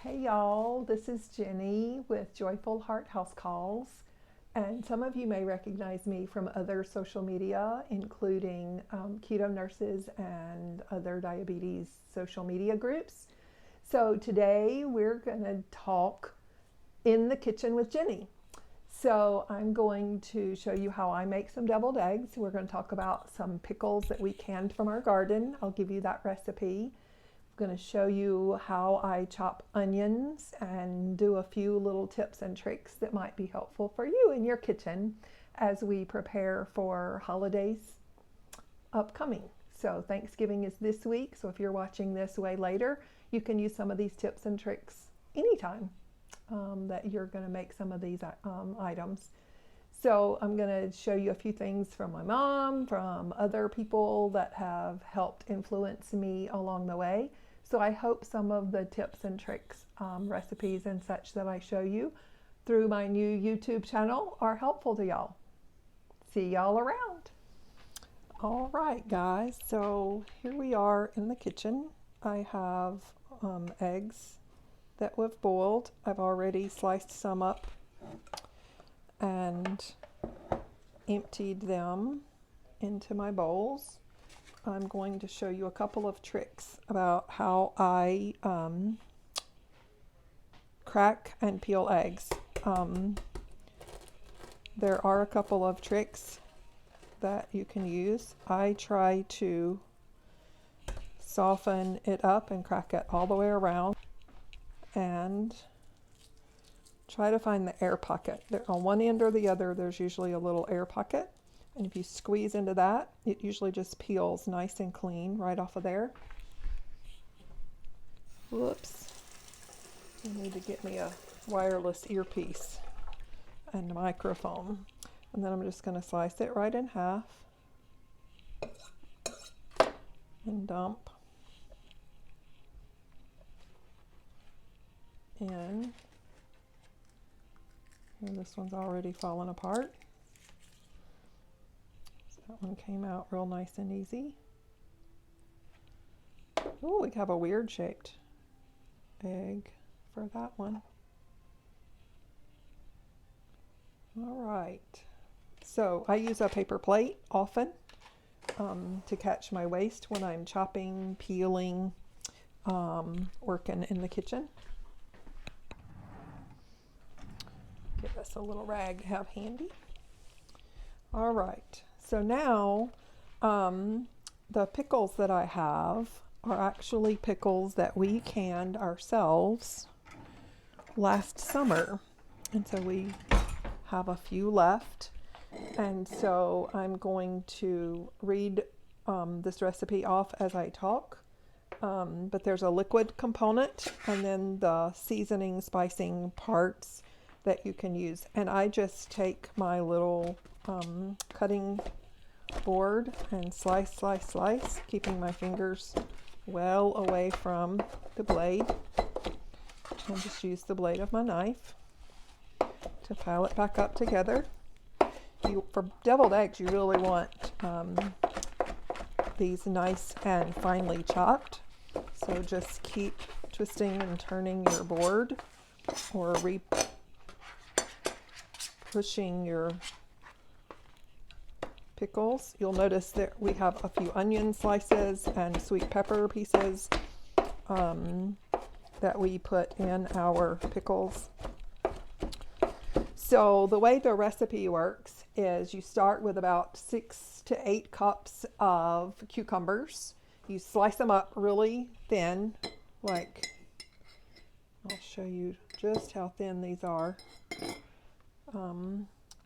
Hey y'all, this is Jenny with Joyful Heart House Calls. And some of you may recognize me from other social media, including Keto Nurses and other diabetes social media groups. So today we're going to talk in the kitchen with Jenny. So I'm going to show you how I make some deviled eggs. We're going to talk about some pickles that we canned from our garden. I'll give you that recipe. I'm going to show you how I chop onions and do a few little tips and tricks that might be helpful for you in your kitchen as we prepare for holidays upcoming. So Thanksgiving is this week, so if you're watching this way later, you can use some of these tips and tricks anytime that you're going to make some of these items. So I'm going to show you a few things from my mom, from other people that have helped influence me along the way. So I hope some of the tips and tricks, recipes and such that I show you through my new YouTube channel are helpful to y'all. See y'all around. All right, guys, so here we are in the kitchen. I have eggs that we've boiled. I've already sliced some up and emptied them into my bowls. I'm going to show you a couple of tricks about how I crack and peel eggs. There are a couple of tricks that you can use. I try to soften it up and crack it all the way around and try to find the air pocket. On one end or the other, there's usually a little air pocket. And if you squeeze into that, it usually just peels nice and clean right off of there. Whoops. I need to get me a wireless earpiece and a microphone. And then I'm just going to slice it right in half and dump in. And this one's already fallen apart. So that one came out real nice and easy. Oh, we have a weird shaped egg for that one. All right. So I use a paper plate often to catch my waste when I'm chopping, peeling, working in the kitchen. Give us a little rag to have handy. All right, so now the pickles that I have are actually pickles that we canned ourselves last summer. And so we have a few left. And so I'm going to read this recipe off as I talk. But there's a liquid component and then the seasoning, spicing parts that you can use. And I just take my little cutting board and slice, keeping my fingers well away from the blade. And just use the blade of my knife to pile it back up together. For deviled eggs, you really want these nice and finely chopped. So just keep twisting and turning your board or pushing your pickles. You'll notice that we have a few onion slices and sweet pepper pieces that we put in our pickles. So the way the recipe works is you start with about 6 to 8 cups of cucumbers. You slice them up really thin, like I'll show you just how thin these are.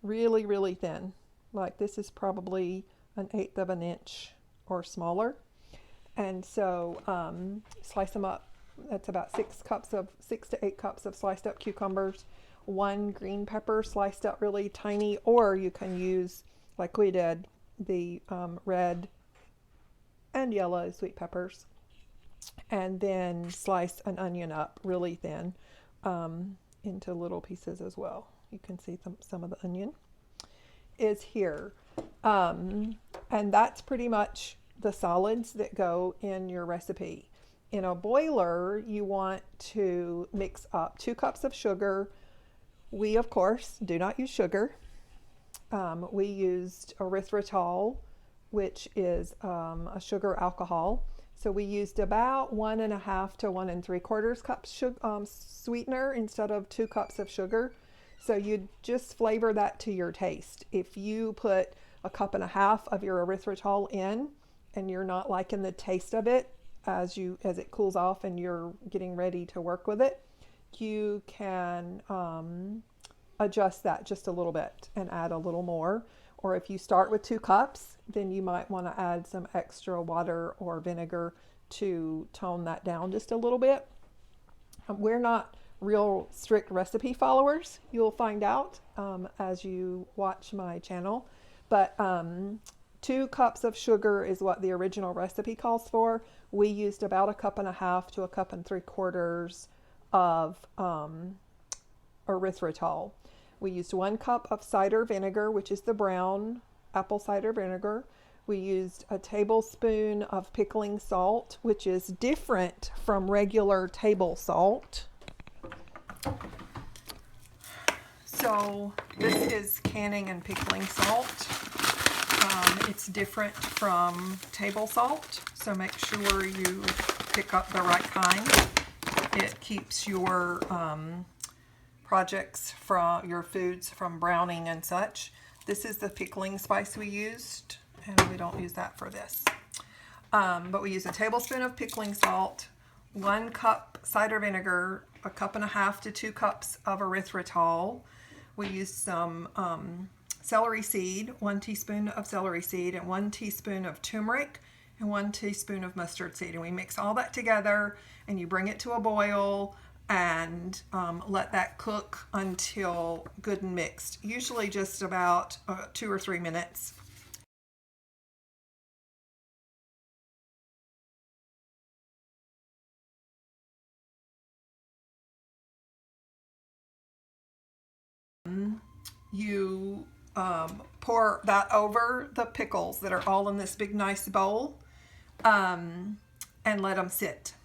Really, really thin. Like this is probably 1/8 of an inch or smaller. And so slice them up. That's about 6 to 8 cups of sliced up cucumbers. 1 green pepper sliced up really tiny, or you can use, like we did, the red and yellow sweet peppers. And then slice an onion up really thin into little pieces as well. You can see some of the onion is here. And that's pretty much the solids that go in your recipe. In a boiler, you want to mix up 2 cups of sugar. We, of course, do not use sugar. We used erythritol, which is a sugar alcohol. So we used about 1.5 to 1 3/4 cups sweetener instead of 2 cups of sugar. So you just flavor that to your taste. If you put 1.5 cups of your erythritol in and you're not liking the taste of it as it cools off and you're getting ready to work with it, you can adjust that just a little bit and add a little more. Or if you start with 2 cups, then you might want to add some extra water or vinegar to tone that down just a little bit. We're not real strict recipe followers, you'll find out as you watch my channel. But 2 cups of sugar is what the original recipe calls for. We used about 1.5 to 1 3/4 of erythritol. We used 1 cup of cider vinegar, which is the brown apple cider vinegar. We used a tablespoon of pickling salt, which is different from regular table salt. So this is canning and pickling salt. It's different from table salt, so make sure you pick up the right kind. It keeps your projects from your foods from browning and such. This is the pickling spice we used, and we don't use that for this. But we use a tablespoon of pickling salt, 1 cup cider vinegar, 1.5 to 2 cups of erythritol. We use some celery seed, 1 teaspoon of celery seed, and 1 teaspoon of turmeric, and 1 teaspoon of mustard seed. And we mix all that together, and you bring it to a boil and let that cook until good and mixed. Usually just about 2 or 3 minutes. You pour that over the pickles that are all in this big nice bowl and let them sit.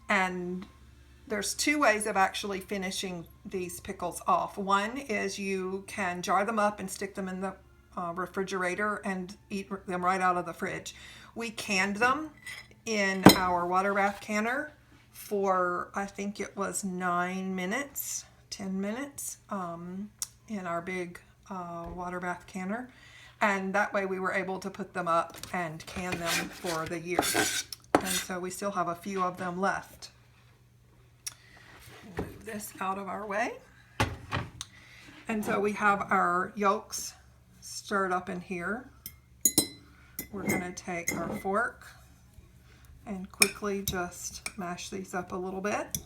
And there's 2 ways of actually finishing these pickles off. One is you can jar them up and stick them in the refrigerator and eat them right out of the fridge. We canned them in our water bath canner for, I think it was 9 minutes, 10 minutes in our big water bath canner. And that way we were able to put them up and can them for the year. And so we still have a few of them left. Move this out of our way. And so we have our yolks stirred up in here. We're going to take our fork and quickly just mash these up a little bit.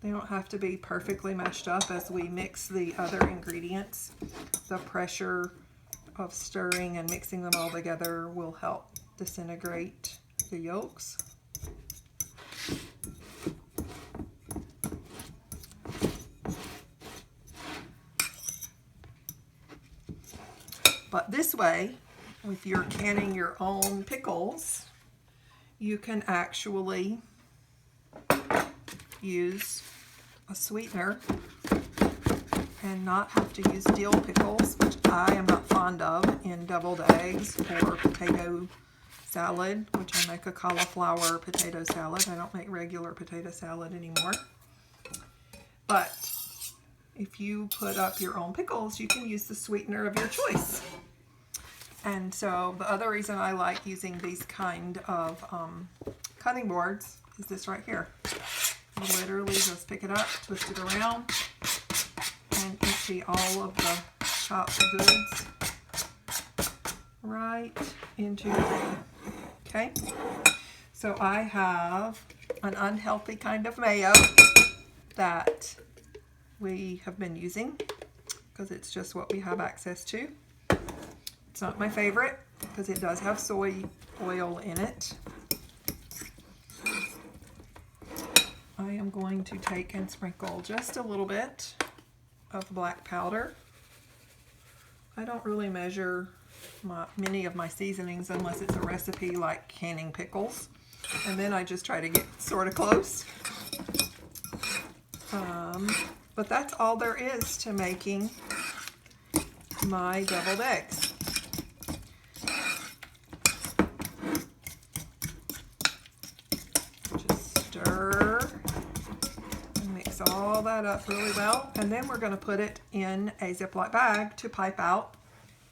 They don't have to be perfectly mashed up as we mix the other ingredients. The pressure of stirring and mixing them all together will help disintegrate the yolks. But this way, if you're canning your own pickles, you can actually use a sweetener and not have to use dill pickles, which I am not fond of in deviled eggs or potato salad, which I make a cauliflower potato salad. I don't make regular potato salad anymore. But if you put up your own pickles, you can use the sweetener of your choice. And so the other reason I like using these kind of cutting boards is this right here. You literally just pick it up, twist it around, and empty all of the chopped goods right into the thing. Okay, so I have an unhealthy kind of mayo that we have been using because it's just what we have access to. It's not my favorite because it does have soy oil in it. I am going to take and sprinkle just a little bit of black powder. I don't really measure many of my seasonings unless it's a recipe like canning pickles. And then I just try to get sort of close. But that's all there is to making my deviled eggs. Just stir and mix all that up really well. And then we're going to put it in a Ziploc bag to pipe out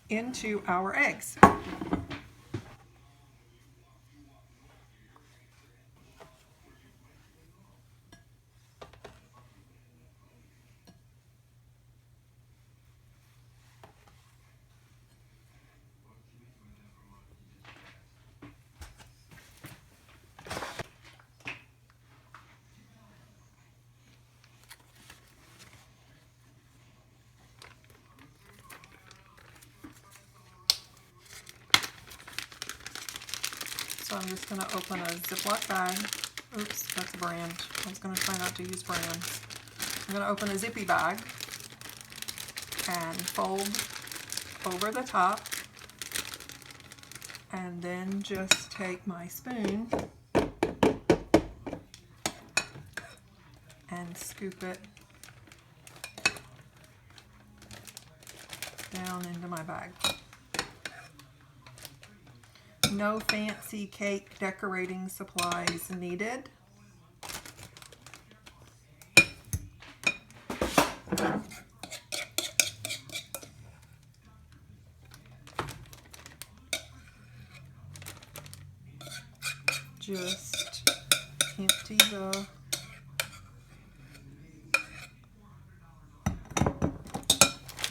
into our eggs. So I'm just going to open a Ziploc bag. Oops, that's a brand. I was going to try not to use brands. I'm going to open a zippy bag and fold over the top, and then just take my spoon and scoop it down into my bag. No fancy cake decorating supplies needed. Just empty the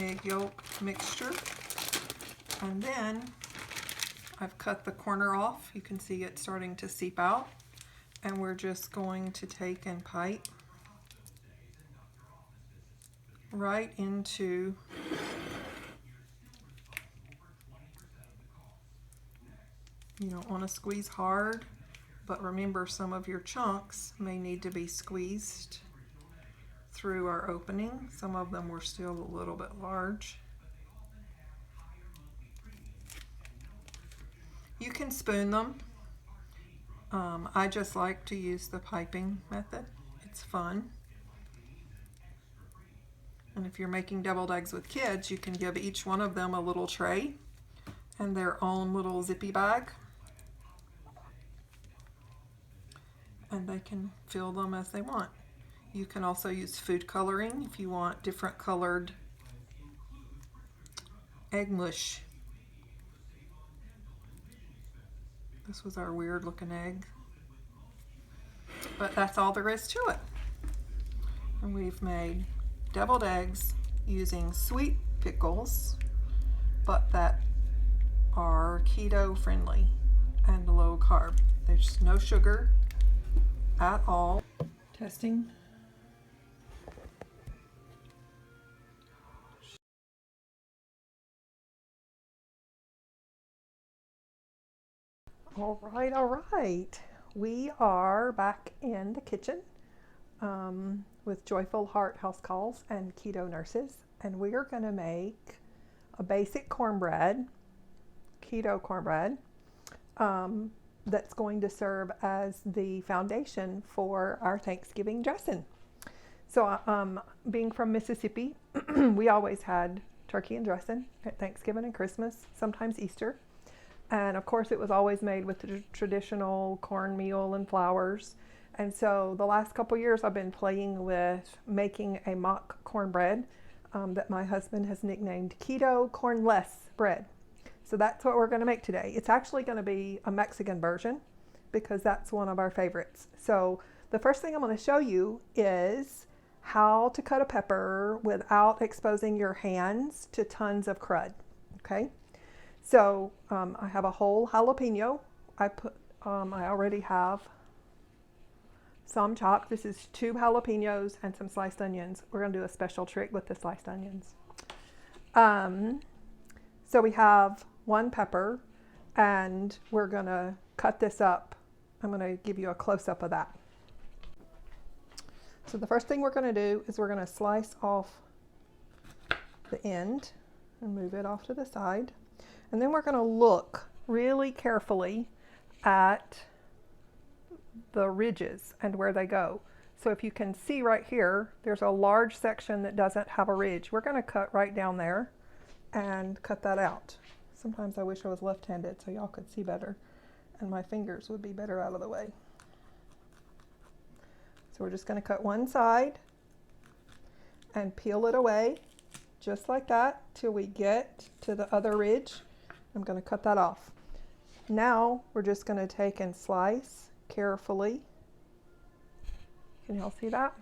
egg yolk mixture, and then I've cut the corner off. You can see it starting to seep out, and we're just going to take and pipe right into you don't want to squeeze hard, but remember some of your chunks may need to be squeezed through our opening. Some of them were still a little bit large. You can spoon them. I just like to use the piping method. It's fun. And if you're making deviled eggs with kids, you can give each one of them a little tray and their own little zippy bag. And they can fill them as they want. You can also use food coloring if you want different colored egg mush. This was our weird looking egg. But that's all there is to it. And we've made deviled eggs using sweet pickles, but that are keto friendly and low carb. There's no sugar at all. Testing. All right. We are back in the kitchen with Joyful Heart House Calls and Keto Nurses, and we are going to make a basic cornbread, keto cornbread, that's going to serve as the foundation for our Thanksgiving dressing. So being from Mississippi, we always had turkey and dressing at Thanksgiving and Christmas, sometimes Easter. And of course it was always made with the traditional cornmeal and flours. And so the last couple years I've been playing with making a mock cornbread that my husband has nicknamed Keto Cornless Bread. So that's what we're going to make today. It's actually going to be a Mexican version because that's one of our favorites. So the first thing I'm going to show you is how to cut a pepper without exposing your hands to tons of crud. Okay. So I have a whole jalapeno. I already have some chopped. This is 2 jalapenos and some sliced onions. We're going to do a special trick with the sliced onions. So we have 1 pepper, and we're going to cut this up. I'm going to give you a close-up of that. So the first thing we're going to do is we're going to slice off the end and move it off to the side. And then we're going to look really carefully at the ridges and where they go. So if you can see right here, there's a large section that doesn't have a ridge. We're going to cut right down there and cut that out. Sometimes I wish I was left-handed so y'all could see better and my fingers would be better out of the way. So we're just going to cut one side and peel it away just like that till we get to the other ridge. I'm going to cut that off. Now we're just going to take and slice carefully. Can y'all see that?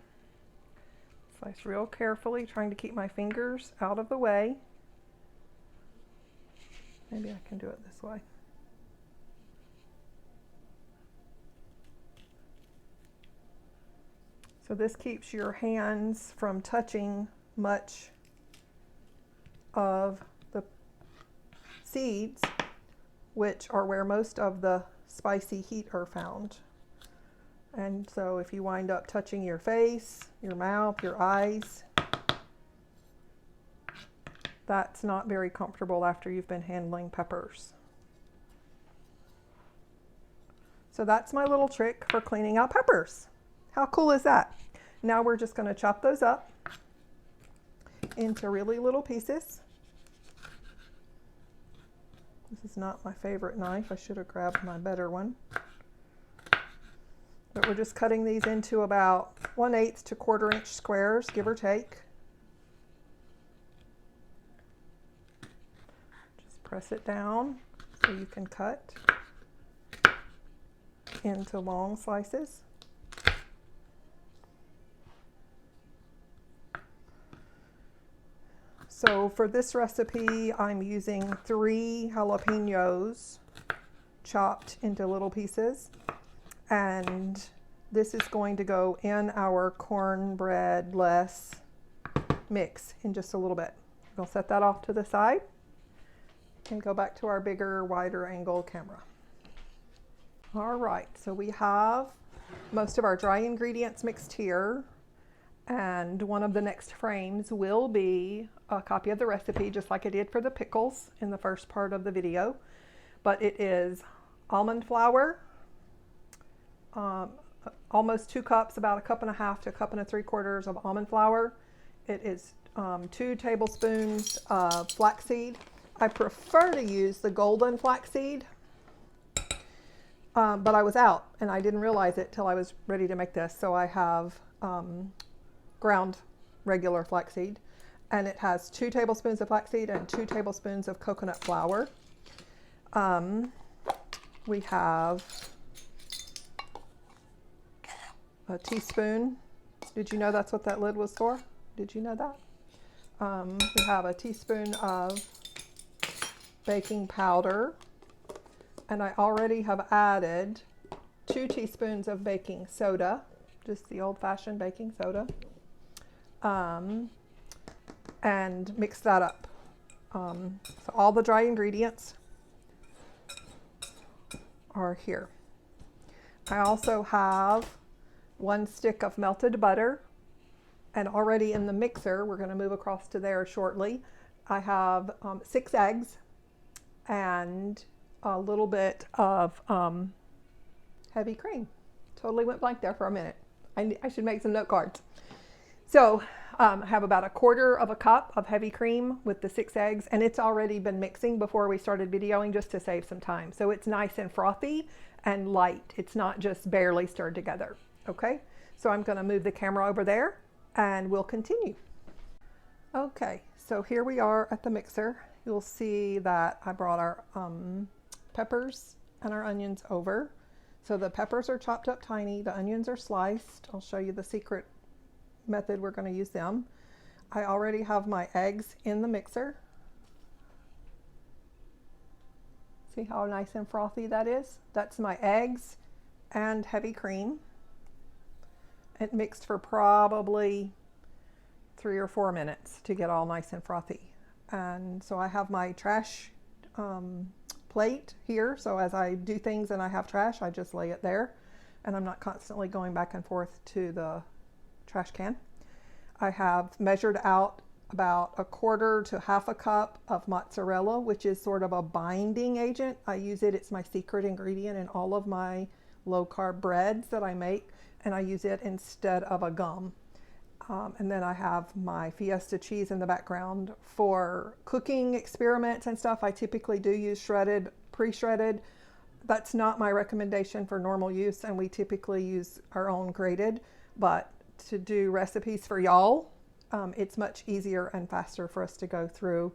Slice real carefully, trying to keep my fingers out of the way. Maybe I can do it this way. So this keeps your hands from touching much of the seeds, which are where most of the spicy heat are found. And so if you wind up touching your face, your mouth, your eyes, that's not very comfortable after you've been handling peppers. So that's my little trick for cleaning out peppers. How cool is that? Now we're just going to chop those up into really little pieces. This is not my favorite knife. I should have grabbed my better one. But we're just cutting these into about 1/8 to 1/4 inch squares, give or take. Just press it down so you can cut into long slices. So for this recipe, I'm using 3 jalapenos chopped into little pieces. And this is going to go in our cornbread-less mix in just a little bit. We'll set that off to the side and go back to our bigger, wider angle camera. All right, so we have most of our dry ingredients mixed here. And one of the next frames will be a copy of the recipe, just like I did for the pickles in the first part of the video. But it is almond flour, almost 2 cups, about 1.5 cups to 1 3/4 cups of almond flour. It is 2 tablespoons of flaxseed. I prefer to use the golden flaxseed, but I was out and I didn't realize it till I was ready to make this. So I have ground regular flaxseed, and it has 2 tablespoons of flaxseed and 2 tablespoons of coconut flour. We have a teaspoon. Did you know that's what that lid was for? Did you know that? We have a teaspoon of baking powder, and I already have added 2 teaspoons of baking soda, just the old-fashioned baking soda, and mix that up. So all the dry ingredients are here. I also have 1 stick of melted butter, and already in the mixer, we're going to move across to there shortly, I have 6 eggs and a little bit of heavy cream. Totally went blank there for a minute. I should make some note cards. So I have about 1/4 cup of heavy cream with the 6 eggs, and it's already been mixing before we started videoing just to save some time. So it's nice and frothy and light. It's not just barely stirred together. Okay, so I'm going to move the camera over there and we'll continue. Okay, so here we are at the mixer. You'll see that I brought our peppers and our onions over. So the peppers are chopped up tiny, the onions are sliced. I'll show you the secret method we're going to use them. I already have my eggs in the mixer. See how nice and frothy that is? That's my eggs and heavy cream. It mixed for probably 3 or 4 minutes to get all nice and frothy. And so I have my trash plate here. So as I do things and I have trash, I just lay it there, and I'm not constantly going back and forth to the trash can. I have measured out about a quarter to half a cup of mozzarella, which is sort of a binding agent. I use it, it's my secret ingredient in all of my low carb breads that I make, and I use it instead of a gum. And then I have my Fiesta cheese in the background. For cooking experiments and stuff, I typically do use shredded, pre-shredded. That's not my recommendation for normal use, and we typically use our own grated. But to do recipes for y'all, it's much easier and faster for us to go through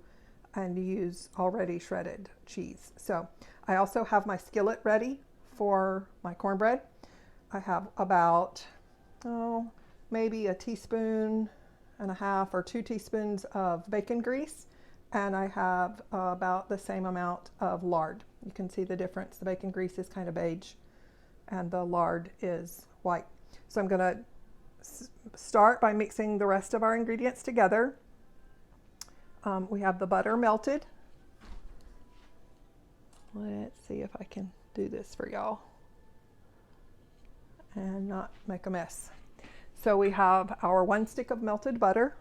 and use already shredded cheese. So I also have my skillet ready for my cornbread. I have about, maybe a teaspoon and a half or 2 teaspoons of bacon grease, and I have about the same amount of lard. You can see the difference. The bacon grease is kind of beige and the lard is white. So I'm going to start by mixing the rest of our ingredients together. We have the butter melted. Let's see if I can do this for y'all and not make a mess. So we have our 1 stick of melted butter,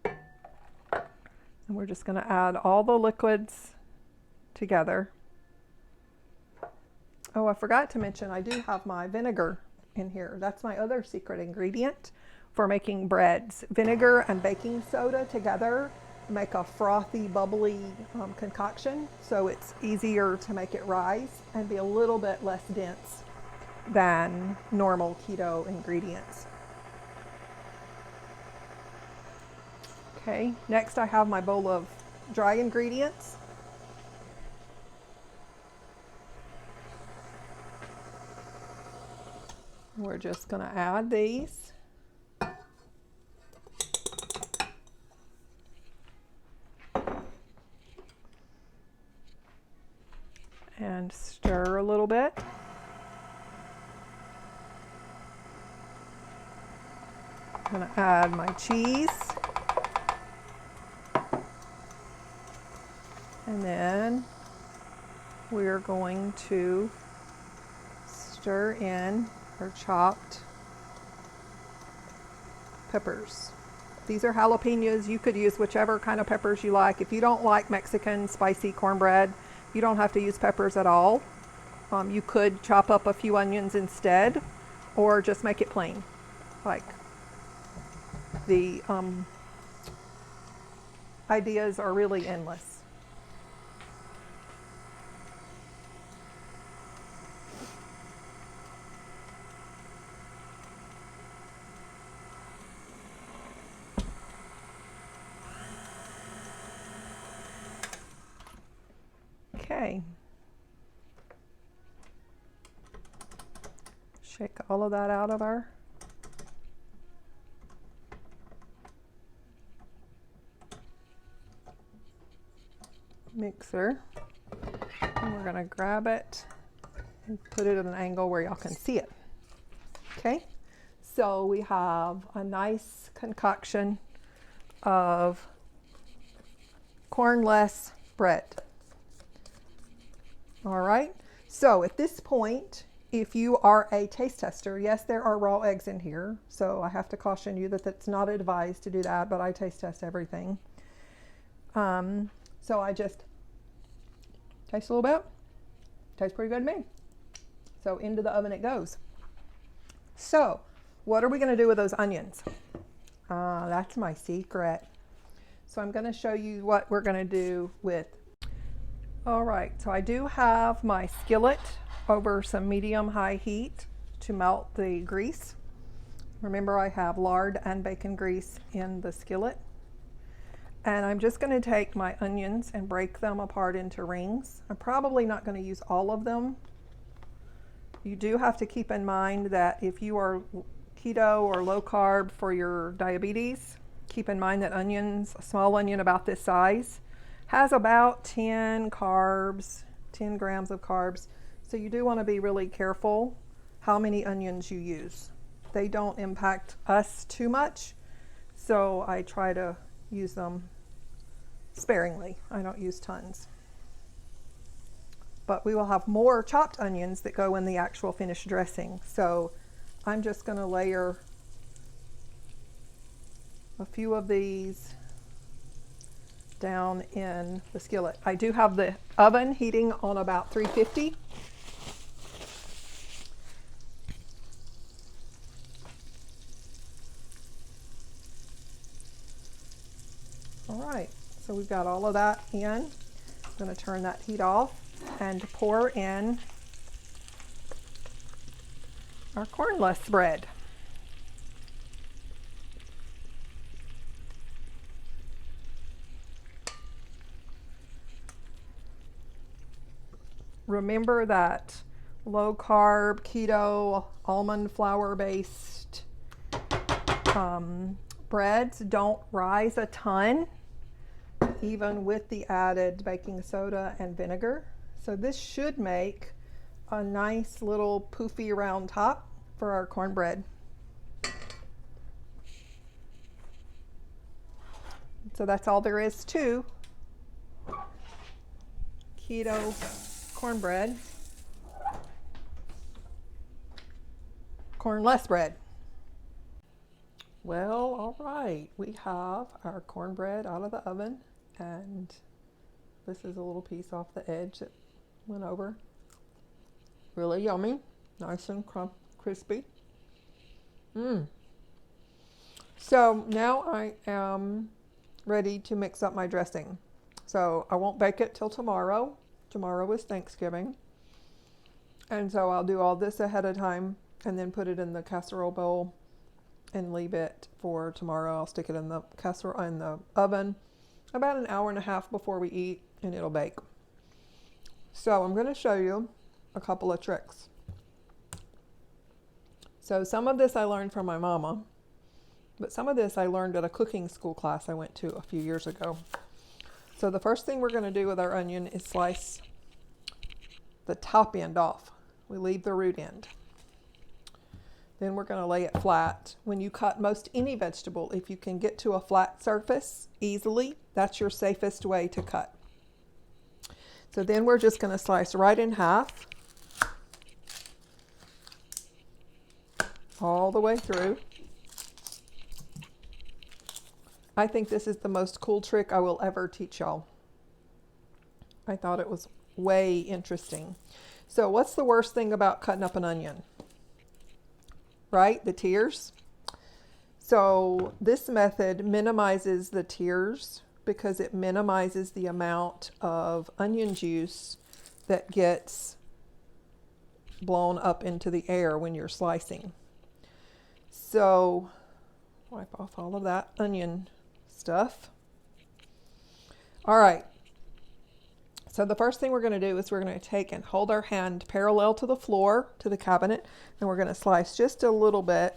and we're just going to add all the liquids together. Oh, I forgot to mention I do have my vinegar in here. That's my other secret ingredient for making breads. Vinegar and baking soda together make a frothy, bubbly concoction, so it's easier to make it rise and be a little bit less dense than normal keto ingredients. Okay, next I have my bowl of dry ingredients. We're just going to add these. And stir a little bit. I'm going to add my cheese. And then we're going to stir in our chopped peppers. These are jalapenos. You could use whichever kind of peppers you like. If you don't like Mexican spicy cornbread, you don't have to use peppers at all. You could chop up a few onions instead, or just make it plain. Like the ideas are really endless. Okay. Shake all of that out of our mixer. And we're going to grab it and put it at an angle where y'all can see it. Okay. So we have a nice concoction of cornless bread. All right, so at this point, if you are a taste tester, yes, there are raw eggs in here, so I have to caution you that it's not advised to do that, but I taste test everything. So I just taste a little bit. Tastes pretty good to me. So into the oven it goes. So what are we going to do with those onions? That's my secret. So I'm going to show you what we're going to do with. All right, so I do have my skillet over some medium-high heat to melt the grease. Remember, I have lard and bacon grease in the skillet. And I'm just going to take my onions and break them apart into rings. I'm probably not going to use all of them. You do have to keep in mind that if you are keto or low carb for your diabetes, keep in mind that onions, a small onion about this size, has about 10 carbs, 10 grams of carbs. So you do want to be really careful how many onions you use. They don't impact us too much, so I try to use them sparingly. I don't use tons. But we will have more chopped onions that go in the actual finished dressing. So I'm just going to layer a few of these down in the skillet. I do have the oven heating on about 350. All right, so we've got all of that in. I'm going to turn that heat off and pour in our cornless bread. Remember that low carb, keto, almond flour based breads don't rise a ton, even with the added baking soda and vinegar. So this should make a nice little poofy round top for our cornbread. So that's all there is to keto cornbread, cornless bread. Well, all right, we have our cornbread out of the oven, and this is a little piece off the edge that went over. Really yummy, nice and crispy. So now I am ready to mix up my dressing. So I won't bake it till tomorrow. Tomorrow is Thanksgiving. And so I'll do all this ahead of time and then put it in the casserole bowl and leave it for tomorrow. I'll stick it in the casserole in the oven about an hour and a half before we eat, and it'll bake. So I'm going to show you a couple of tricks. So some of this I learned from my mama, but some of this I learned at a cooking school class I went to a few years ago. So the first thing we're going to do with our onion is slice the top end off. We leave the root end. Then we're going to lay it flat. When you cut most any vegetable, if you can get to a flat surface easily, that's your safest way to cut. So then we're just going to slice right in half, all the way through. I think this is the most cool trick I will ever teach y'all. I thought it was way interesting. So what's the worst thing about cutting up an onion? Right? The tears. So this method minimizes the tears because it minimizes the amount of onion juice that gets blown up into the air when you're slicing. So wipe off all of that onion stuff. All right. So the first thing we're going to do is we're going to take and hold our hand parallel to the floor, to the cabinet, and we're going to slice just a little bit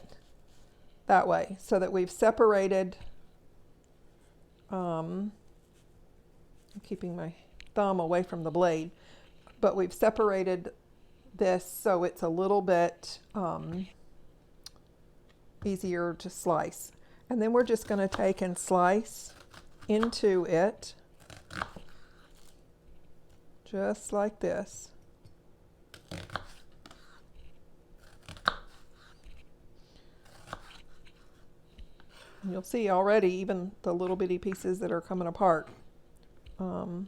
that way so that we've separated, I'm keeping my thumb away from the blade, but we've separated this so it's a little bit easier to slice. And then we're just going to take and slice into it just like this. And you'll see already even the little bitty pieces that are coming apart are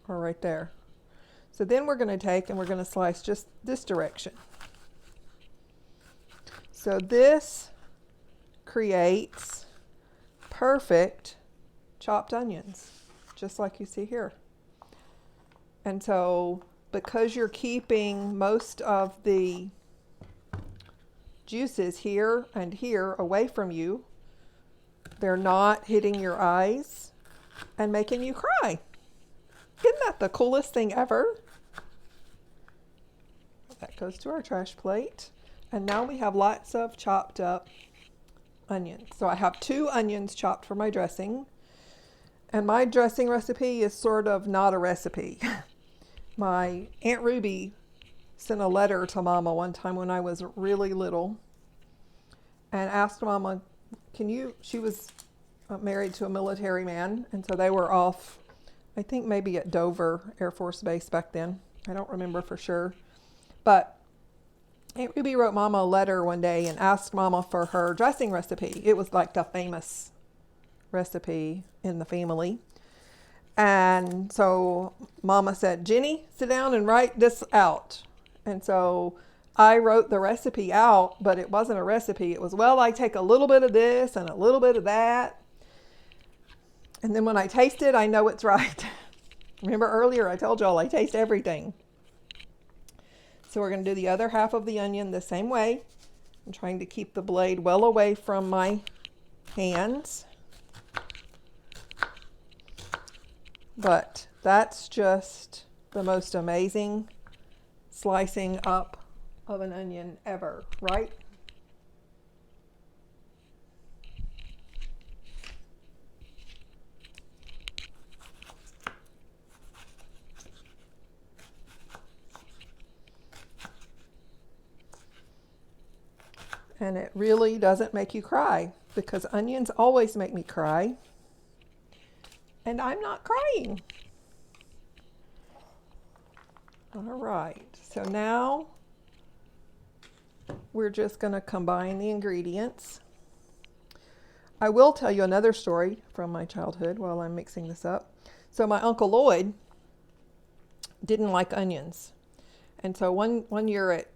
right there. So then we're going to take and we're going to slice just this direction. So this creates perfect chopped onions, just like you see here. And so because you're keeping most of the juices here and here away from you, they're not hitting your eyes and making you cry. Isn't that the coolest thing ever? That goes to our trash plate. And now we have lots of chopped up onions. So I have 2 onions chopped for my dressing. And my dressing recipe is sort of not a recipe. My Aunt Ruby sent a letter to Mama one time when I was really little and asked Mama, she was married to a military man, and so they were off, I think maybe at Dover Air Force Base back then. I don't remember for sure. But Aunt Ruby wrote Mama a letter one day and asked Mama for her dressing recipe. It was like the famous recipe in the family. And so Mama said, Jenny, sit down and write this out. And so I wrote the recipe out, but it wasn't a recipe. It was, well, I take a little bit of this and a little bit of that. And then when I taste it, I know it's right. Remember earlier I told y'all I taste everything. So we're going to do the other half of the onion the same way. I'm trying to keep the blade well away from my hands. But that's just the most amazing slicing up of an onion ever, right? And it really doesn't make you cry, because onions always make me cry. And I'm not crying. All right, so now we're just going to combine the ingredients. I will tell you another story from my childhood while I'm mixing this up. So my Uncle Lloyd didn't like onions. And so one year at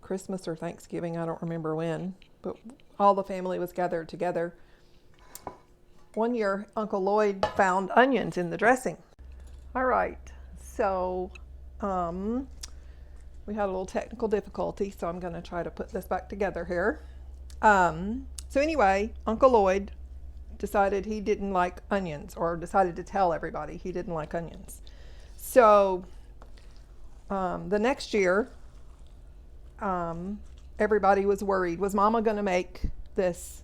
Christmas or Thanksgiving, I don't remember when, but all the family was gathered together. One year, Uncle Lloyd found onions in the dressing. All right, so we had a little technical difficulty, so I'm going to try to put this back together here. So anyway, Uncle Lloyd decided he didn't like onions, or decided to tell everybody he didn't like onions. So the next year, everybody was worried. Was Mama going to make this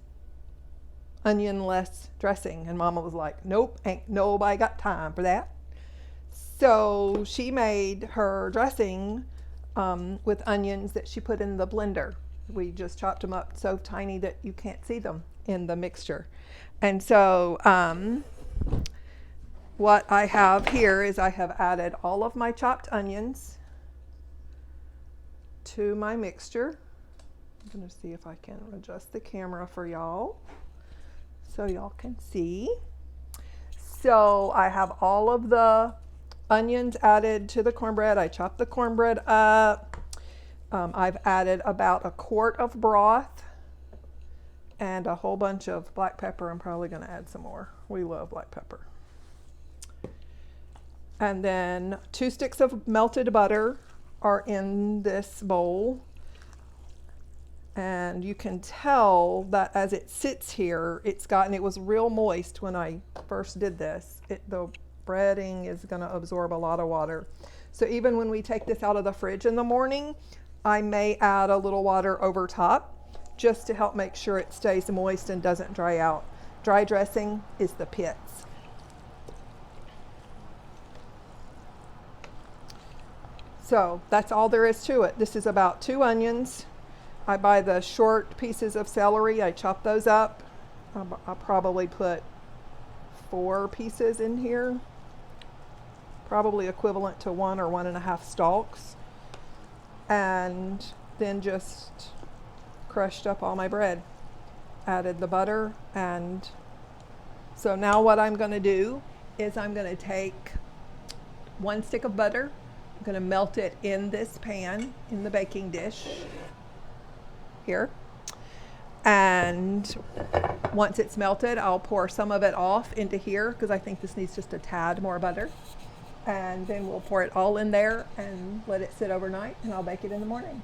onion-less dressing? And Mama was like, nope, ain't nobody got time for that. So she made her dressing with onions that she put in the blender. We just chopped them up so tiny that you can't see them in the mixture. And so what I have here is I have added all of my chopped onions to my mixture. I'm going to see if I can adjust the camera for y'all so y'all can see. So I have all of the onions added to the cornbread. I chopped the cornbread up. I've added about a quart of broth and a whole bunch of black pepper. I'm probably going to add some more. We love black pepper. And then 2 sticks of melted butter are in this bowl. And you can tell that as it sits here, it was real moist when I first did this. The breading is going to absorb a lot of water. So even when we take this out of the fridge in the morning, I may add a little water over top just to help make sure it stays moist and doesn't dry out. Dry dressing is the pits. So that's all there is to it. This is about 2 onions. I buy the short pieces of celery. I chop those up. I'll probably put 4 pieces in here, probably equivalent to 1 or 1.5 stalks. And then just crushed up all my bread. Added the butter, and so now what I'm going to do is I'm going to take 1 stick of butter. I'm going to melt it in this pan, in the baking dish here. And once it's melted, I'll pour some of it off into here because I think this needs just a tad more butter. And then we'll pour it all in there and let it sit overnight, and I'll bake it in the morning.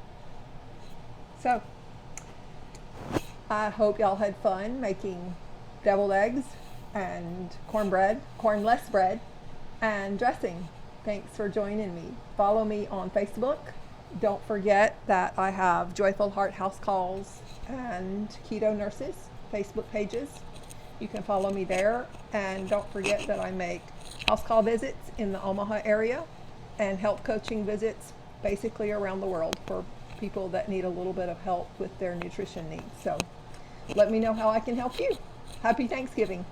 So I hope y'all had fun making deviled eggs and cornless bread, and dressing. Thanks for joining me. Follow me on Facebook. Don't forget that I have Joyful Heart House Calls and Keto Nurses Facebook pages. You can follow me there. And don't forget that I make house call visits in the Omaha area and health coaching visits basically around the world for people that need a little bit of help with their nutrition needs. So let me know how I can help you. Happy Thanksgiving.